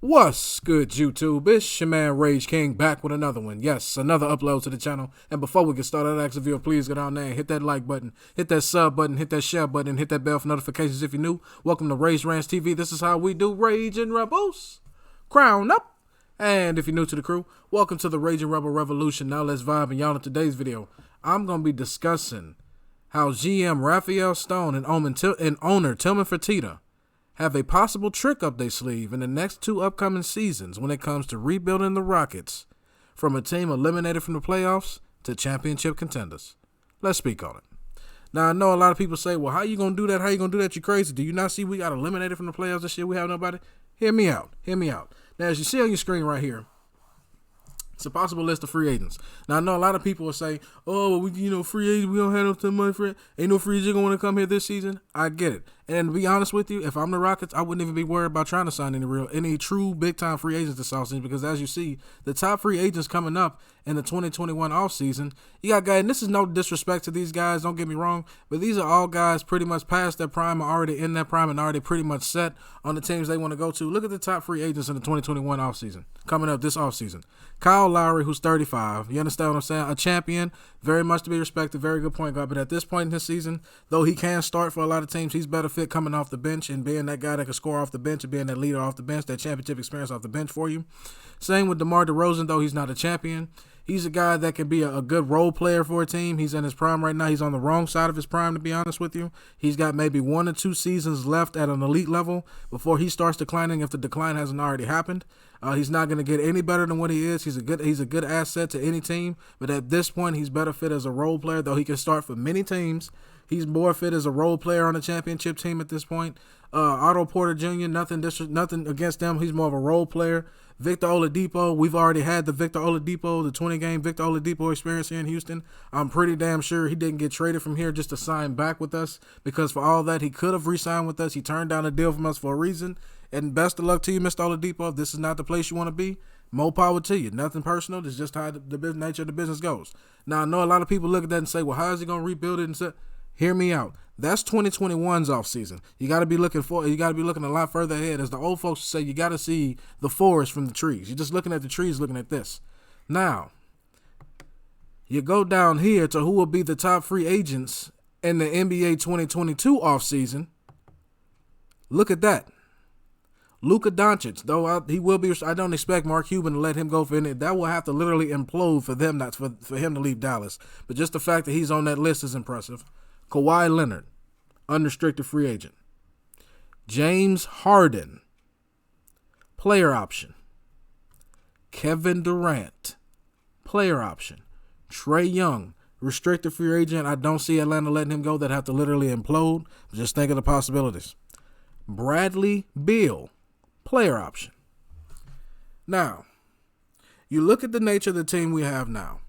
What's good, YouTube? It's your man Rage King back with another one. Yes, another upload to the channel. And before we get started, I'd ask if you please go down there and hit that like button, hit that sub button, hit that share button, hit that bell for notifications if you're new. Welcome to Rage Rants TV. This is how we do Raging Rebels. Crown up. And if you're new to the crew, welcome to the Raging Rebel Revolution. Now let's vibe. And y'all, in today's video, I'm going to be discussing how GM Rafael Stone and owner Tillman Fertitta have a possible trick up their sleeve in the next two upcoming seasons when it comes to rebuilding the Rockets from a team eliminated from the playoffs to championship contenders. Let's speak on it. Now, I know a lot of people say, well, how you going to do that? How you going to do that? You crazy. Do you not see we got eliminated from the playoffs this year? We have nobody? Hear me out. Hear me out. Now, as you see on your screen right here, it's a possible list of free agents. Now, I know a lot of people will say, oh, free agents, we don't have no money for it. Ain't no free agent going to come here this season. I get it. And to be honest with you, if I'm the Rockets, I wouldn't even be worried about trying to sign any true big-time free agents this offseason because, as you see, the top free agents coming up in the 2021 offseason, you got guys, and this is no disrespect to these guys, don't get me wrong, but these are all guys pretty much past their prime, are already in their prime, and already pretty much set on the teams they want to go to. Look at the top free agents in the 2021 offseason, coming up this offseason. Kyle Lowry, who's 35, you understand what I'm saying? A champion, very much to be respected, very good point guard, but at this point in his season, though he can start for a lot of teams, he's better fit coming off the bench and being that guy that can score off the bench and being that leader off the bench, that championship experience off the bench for you. Same with DeMar DeRozan, though he's not a champion. He's a guy that can be a good role player for a team. He's in his prime right now. He's on the wrong side of his prime, to be honest with you. He's got maybe 1 or 2 seasons left at an elite level before he starts declining if the decline hasn't already happened. He's not going to get any better than what he is. He's a good asset to any team, but at this point, he's better fit as a role player, though he can start for many teams. He's more fit as a role player on a championship team at this point. Otto Porter Jr., nothing against them. He's more of a role player. Victor Oladipo, we've already had the Victor Oladipo, the 20-game Victor Oladipo experience here in Houston. I'm pretty damn sure he didn't get traded from here just to sign back with us because for all that, he could have re-signed with us. He turned down a deal from us for a reason. And best of luck to you, Mr. Oladipo. If this is not the place you want to be, more power to you. Nothing personal. It's just how the nature of the business goes. Now, I know a lot of people look at that and say, well, how is he going to rebuild it? And say, hear me out. That's 2021's offseason. You got to be looking a lot further ahead. As the old folks say, you got to see the forest from the trees. You're just looking at the trees, looking at this. Now, you go down here to who will be the top free agents in the NBA 2022 offseason. Look at that. Luka Doncic, though he will be. I don't expect Mark Cuban to let him go for any. That will have to literally implode for them, not for him to leave Dallas. But just the fact that he's on that list is impressive. Kawhi Leonard, unrestricted free agent. James Harden, player option. Kevin Durant, player option. Trae Young, restricted free agent. I don't see Atlanta letting him go. That have to literally implode. Just think of the possibilities. Bradley Beal, player option. Now, you look at the nature of the team we have now.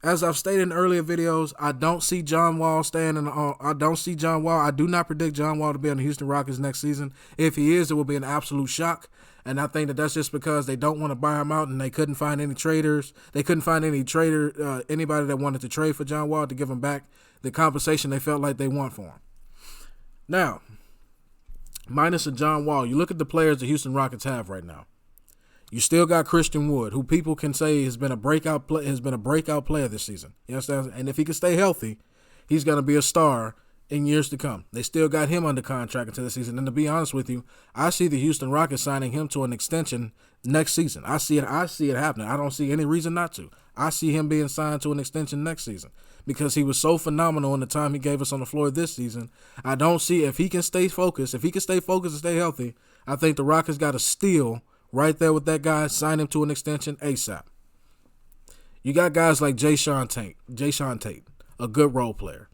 As I've stated in earlier videos, I don't see John Wall staying in the. I don't see John Wall. I do not predict John Wall to be on the Houston Rockets next season. If he is, it will be an absolute shock. And I think that's just because they don't want to buy him out, and they couldn't find any traders. They couldn't find anybody that wanted to trade for John Wall to give him back the compensation they felt like they want for him. Now, minus a John Wall, you look at the players the Houston Rockets have right now. You still got Christian Wood, who people can say has been a breakout player this season. You understand? And if he can stay healthy, he's going to be a star in years to come. They still got him under contract until the season. And to be honest with you, I see the Houston Rockets signing him to an extension next season. I see it happening. I don't see any reason not to. I see him being signed to an extension next season because he was so phenomenal in the time he gave us on the floor this season. I don't see if he can stay focused. If he can stay focused and stay healthy, I think the Rockets got a steal right there with that guy, sign him to an extension ASAP. You got guys like Jayshawn Tate, a good role player.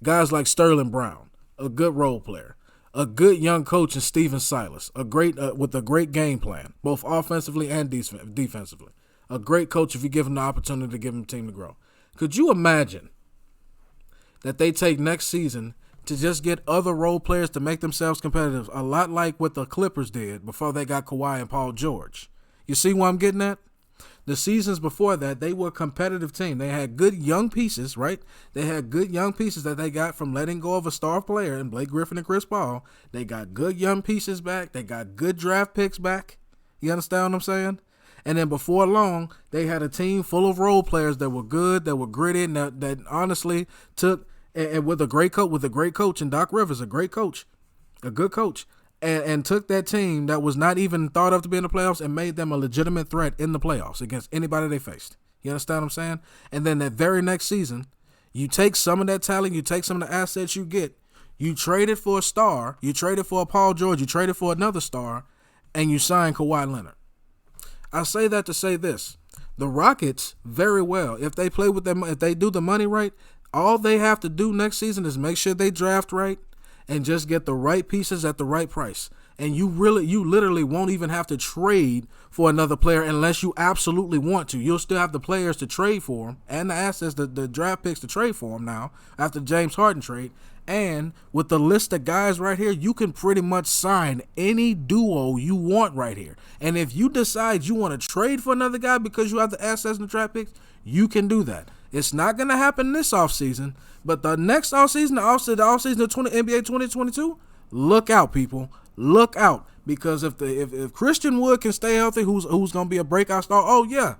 Guys like Sterling Brown, a good role player. A good young coach in Steven Silas, with a great game plan, both offensively and defensively. A great coach if you give him the opportunity to give him a team to grow. Could you imagine that they take next season to just get other role players to make themselves competitive, a lot like what the Clippers did before they got Kawhi and Paul George? You see where I'm getting at? The seasons before that, they were a competitive team. They had good young pieces, right? They had good young pieces that they got from letting go of a star player in Blake Griffin and Chris Paul. They got good young pieces back. They got good draft picks back. You understand what I'm saying? And then before long, they had a team full of role players that were good, that were gritty, and that honestly took and with a great coach, and Doc Rivers, a great coach, a good coach, and took that team that was not even thought of to be in the playoffs and made them a legitimate threat in the playoffs against anybody they faced. You understand what I'm saying? And then that very next season, you take some of that talent, you take some of the assets you get, you trade it for a star, you trade it for a Paul George, you trade it for another star, and you sign Kawhi Leonard. I say that to say this. The Rockets, very well, if they play with them, if they do the money right, all they have to do next season is make sure they draft right and just get the right pieces at the right price. And you literally won't even have to trade for another player unless you absolutely want to. You'll still have the players to trade for them and the assets, the draft picks to trade for them now after the James Harden trade. And with the list of guys right here, you can pretty much sign any duo you want right here. And if you decide you want to trade for another guy because you have the assets and the draft picks, you can do that. It's not going to happen this offseason, but the next offseason, the offseason of NBA 2022, look out, people. Look out, because if Christian Wood can stay healthy, who's going to be a breakout star? Oh, yeah.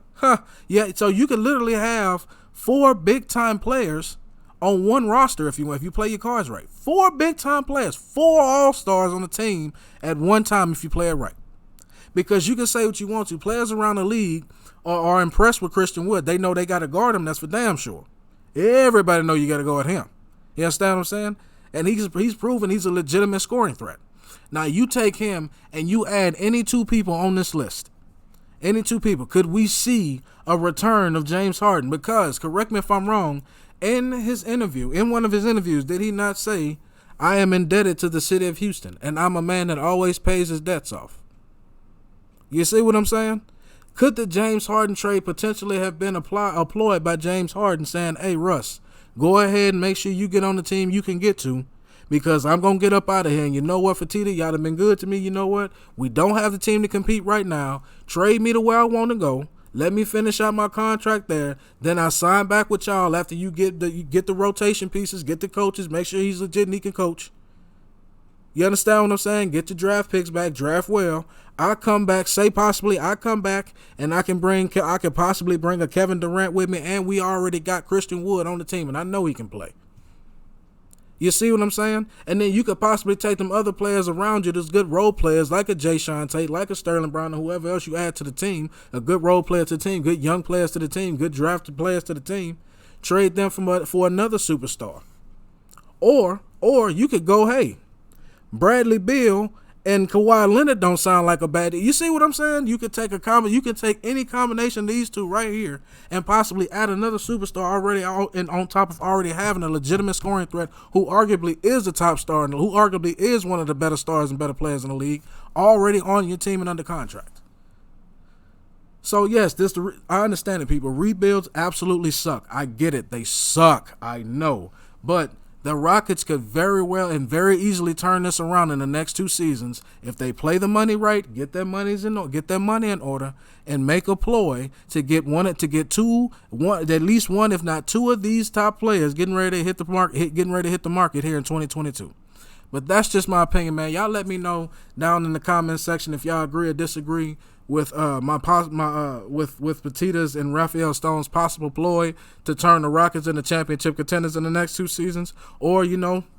Yeah, so you can literally have 4 big-time players on one roster if you play your cards right. 4 big-time players, 4 all-stars on the team at one time if you play it right. Because you can say what you want to. Players around the league are impressed with Christian Wood. They know they got to guard him. That's for damn sure. Everybody know you got to go at him. You understand what I'm saying? And he's proven he's a legitimate scoring threat. Now, you take him and you add any 2 people on this list. Any 2 people. Could we see a return of James Harden? Because, correct me if I'm wrong, in one of his interviews, did he not say, I am indebted to the city of Houston, and I'm a man that always pays his debts off? You see what I'm saying? Could the James Harden trade potentially have been employed by James Harden saying, hey, Russ, go ahead and make sure you get on the team you can get to, because I'm going to get up out of here. And you know what, Fertitta, y'all have been good to me. You know what? We don't have the team to compete right now. Trade me to where I want to go. Let me finish out my contract there. Then I sign back with y'all after you get the rotation pieces, get the coaches, make sure he's legit and he can coach. You understand what I'm saying? Get your draft picks back, draft well. I come back, I come back, and I can possibly bring a Kevin Durant with me, and we already got Christian Wood on the team, and I know he can play. You see what I'm saying? And then you could possibly take them other players around you, those good role players like a Jayshawn Tate, like a Sterling Brown, or whoever else you add to the team, a good role player to the team, good young players to the team, good drafted players to the team. Trade them for another superstar. Or you could go, hey, Bradley Beal and Kawhi Leonard don't sound like a bad deal. You see what I'm saying? You could take you could take any combination of these 2 right here and possibly add another superstar already on top of already having a legitimate scoring threat who arguably is the top star and who arguably is one of the better stars and better players in the league already on your team and under contract. So yes, I understand it, people. Rebuilds absolutely suck. I get it. They suck. I know. But the Rockets could very well and very easily turn this around in the next 2 seasons if they play the money right, get their money in order, and make a ploy to get at least one, if not 2 of these top players getting ready to hit the market here in 2022. But that's just my opinion, man. Y'all let me know down in the comment section if y'all agree or disagree with with Fertitta's and Rafael Stone's possible ploy to turn the Rockets into championship contenders in the next 2 seasons, or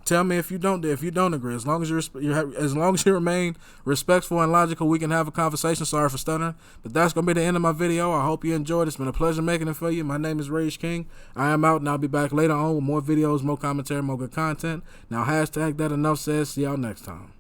tell me if you don't agree. As long as you remain respectful and logical, we can have a conversation. Sorry for stuttering, but that's gonna be the end of my video. I hope you enjoyed. It's been a pleasure making it for you. My name is Rage King. I am out, and I'll be back later on with more videos, more commentary, more good content. Now hashtag that enough said. See y'all next time.